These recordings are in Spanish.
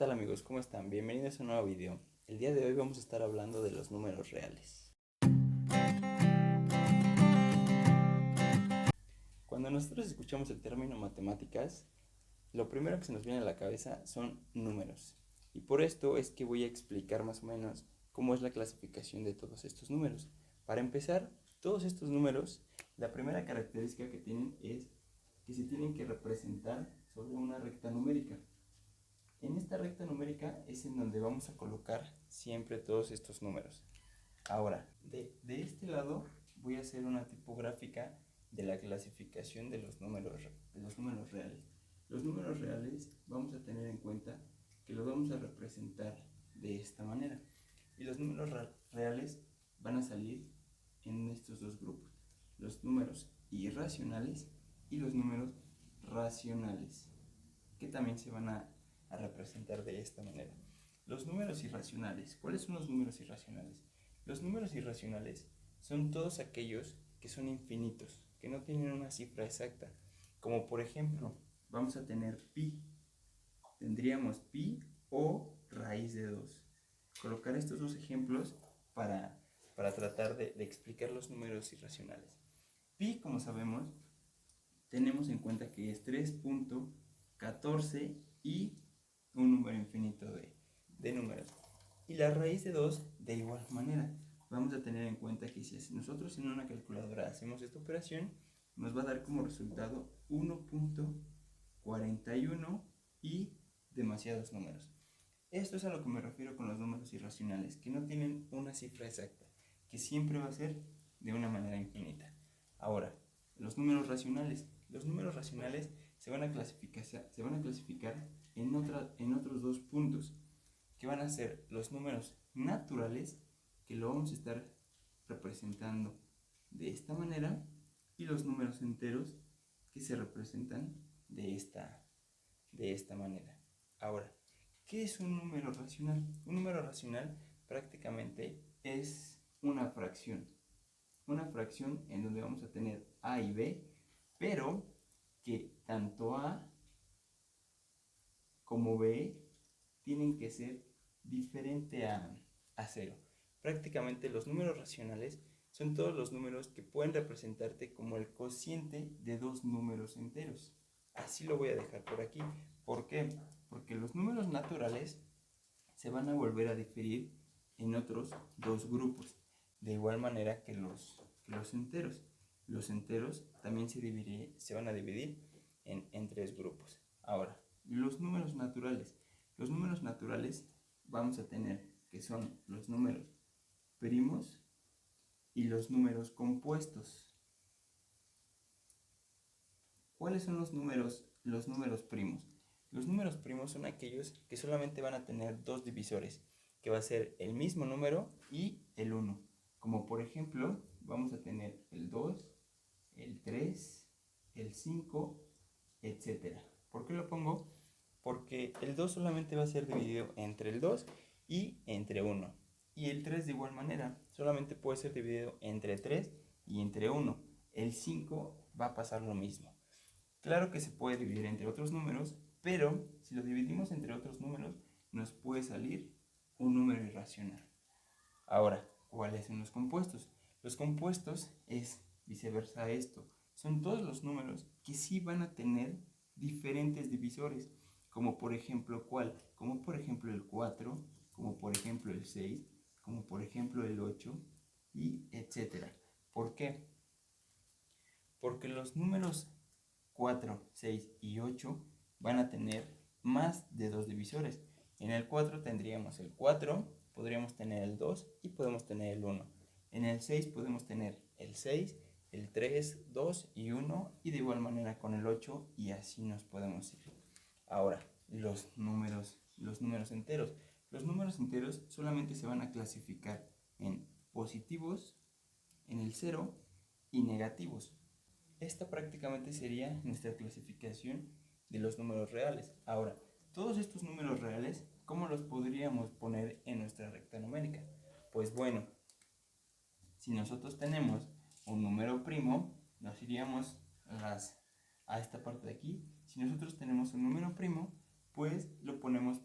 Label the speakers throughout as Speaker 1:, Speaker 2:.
Speaker 1: tal amigos? ¿Cómo están? Bienvenidos a un nuevo video. El día de hoy vamos a estar hablando de los números reales. Cuando nosotros escuchamos el término matemáticas, lo primero que se nos viene a la cabeza son números. Y por esto es que voy a explicar más o menos cómo es la clasificación de todos estos números. Para empezar, todos estos números, la primera característica que tienen es que se tienen que representar sobre una recta numérica. En esta recta numérica es en donde vamos a colocar siempre todos estos números. Ahora, de este lado voy a hacer una tipográfica de la clasificación de los números reales. Los números reales vamos a tener en cuenta que los vamos a representar de esta manera. Y los números reales van a salir en estos dos grupos. Los números irracionales y los números racionales, que también se van a representar de esta manera. Los números irracionales. ¿Cuáles son los números irracionales? Los números irracionales son todos aquellos que son infinitos, que no tienen una cifra exacta. Como por ejemplo, vamos a tener pi. Tendríamos pi o raíz de 2. Colocar estos dos ejemplos para tratar de explicar los números irracionales. Pi, como sabemos, tenemos en cuenta que es 3.14 y un número infinito de números. Y la raíz de 2 de igual manera. Vamos a tener en cuenta que si nosotros en una calculadora hacemos esta operación, nos va a dar como resultado 1.41 y demasiados números. Esto es a lo que me refiero con los números irracionales, que no tienen una cifra exacta, que siempre va a ser de una manera infinita. Ahora, los números racionales. Los números racionales se van a clasificar en otros dos puntos, que van a ser los números naturales, que lo vamos a estar representando de esta manera, y los números enteros, que se representan de esta manera. Ahora, ¿qué es un número racional? Un número racional prácticamente es una fracción en donde vamos a tener a y b, pero que tanto a como b tienen que ser diferente a 0. Prácticamente los números racionales son todos los números que pueden representarte como el cociente de dos números enteros. Así lo voy a dejar por aquí. ¿Por qué? Porque los números naturales se van a volver a diferir en otros dos grupos, de igual manera que los enteros. Los enteros también se van a dividir en tres grupos. Ahora, los números naturales. Los números naturales vamos a tener que son los números primos y los números compuestos. ¿Cuáles son los números primos? Los números primos son aquellos que solamente van a tener dos divisores, que va a ser el mismo número y el 1. Como por ejemplo, vamos a tener el 2, el 3, el 5, etc. ¿Por qué lo pongo? Porque el 2 solamente va a ser dividido entre el 2 y entre 1. Y el 3 de igual manera, solamente puede ser dividido entre 3 y entre 1. El 5 va a pasar lo mismo. Claro que se puede dividir entre otros números, pero si lo dividimos entre otros números, nos puede salir un número irracional. Ahora, ¿cuáles son los compuestos? Los compuestos es viceversa a esto. Son todos los números que sí van a tener diferentes divisores. Como por ejemplo, ¿cuál? Como por ejemplo el 4, como por ejemplo el 6, como por ejemplo el 8, y etcétera. ¿Por qué? Porque los números 4, 6 y 8 van a tener más de dos divisores. En el 4 tendríamos el 4, podríamos tener el 2 y podemos tener el 1. En el 6 podemos tener el 6, el 3, 2 y 1, y de igual manera con el 8, y así nos podemos ir. Ahora, los números enteros. Los números enteros solamente se van a clasificar en positivos, en el 0 y negativos. Esta prácticamente sería nuestra clasificación de los números reales. Ahora, todos estos números reales, ¿cómo los podríamos poner en nuestra recta numérica? Pues bueno, si nosotros tenemos un número primo, nos iríamos a esta parte de aquí. Si nosotros tenemos un número primo, pues lo podríamos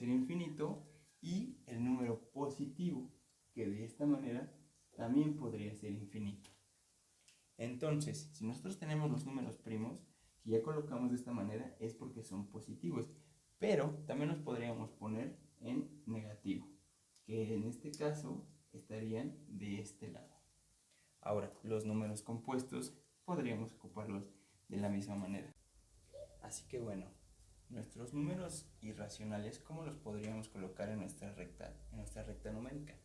Speaker 1: ser infinito, y el número positivo, que de esta manera también podría ser infinito. Entonces, si nosotros tenemos los números primos, que ya colocamos de esta manera, es porque son positivos, pero también los podríamos poner en negativo, que en este caso estarían de este lado. Ahora, los números compuestos podríamos ocuparlos de la misma manera. Así que bueno, nuestros números irracionales, ¿cómo los podríamos colocar en nuestra recta numérica?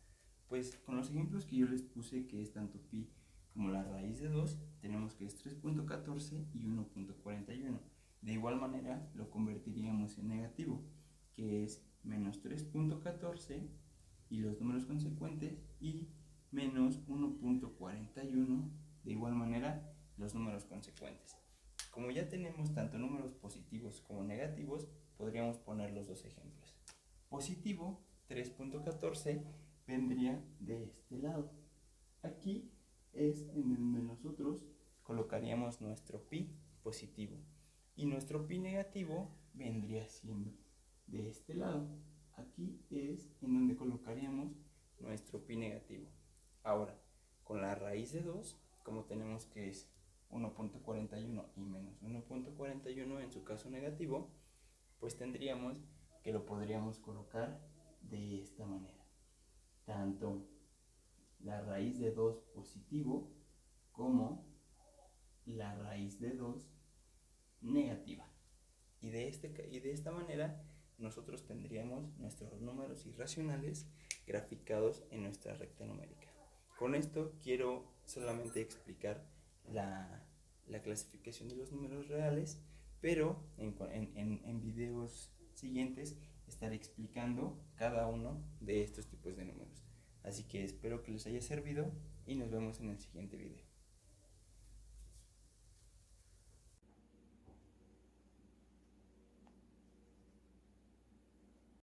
Speaker 1: Pues con los ejemplos que yo les puse, que es tanto pi como la raíz de 2, tenemos que es 3.14 y 1.41. De igual manera lo convertiríamos en negativo, que es menos 3.14 y los números consecuentes, y menos 1.41, de igual manera los números consecuentes. Como ya tenemos tanto números positivos como negativos, podríamos poner los dos ejemplos. Positivo, 3.14, vendría de este lado. Aquí es en donde nosotros colocaríamos nuestro pi positivo, y nuestro pi negativo vendría siendo de este lado. Aquí es en donde colocaríamos nuestro pi negativo. Ahora, con la raíz de 2, como tenemos que es 1.41 y menos 1.41 en su caso negativo, pues tendríamos que lo podríamos colocar de esta manera. Tanto la raíz de 2 positivo como la raíz de 2 negativa. Y de esta manera nosotros tendríamos nuestros números irracionales graficados en nuestra recta numérica. Con esto quiero solamente explicar la clasificación de los números reales, pero en videos siguientes estaré explicando cada uno de estos tipos de números. Así que espero que les haya servido y nos vemos en el siguiente video.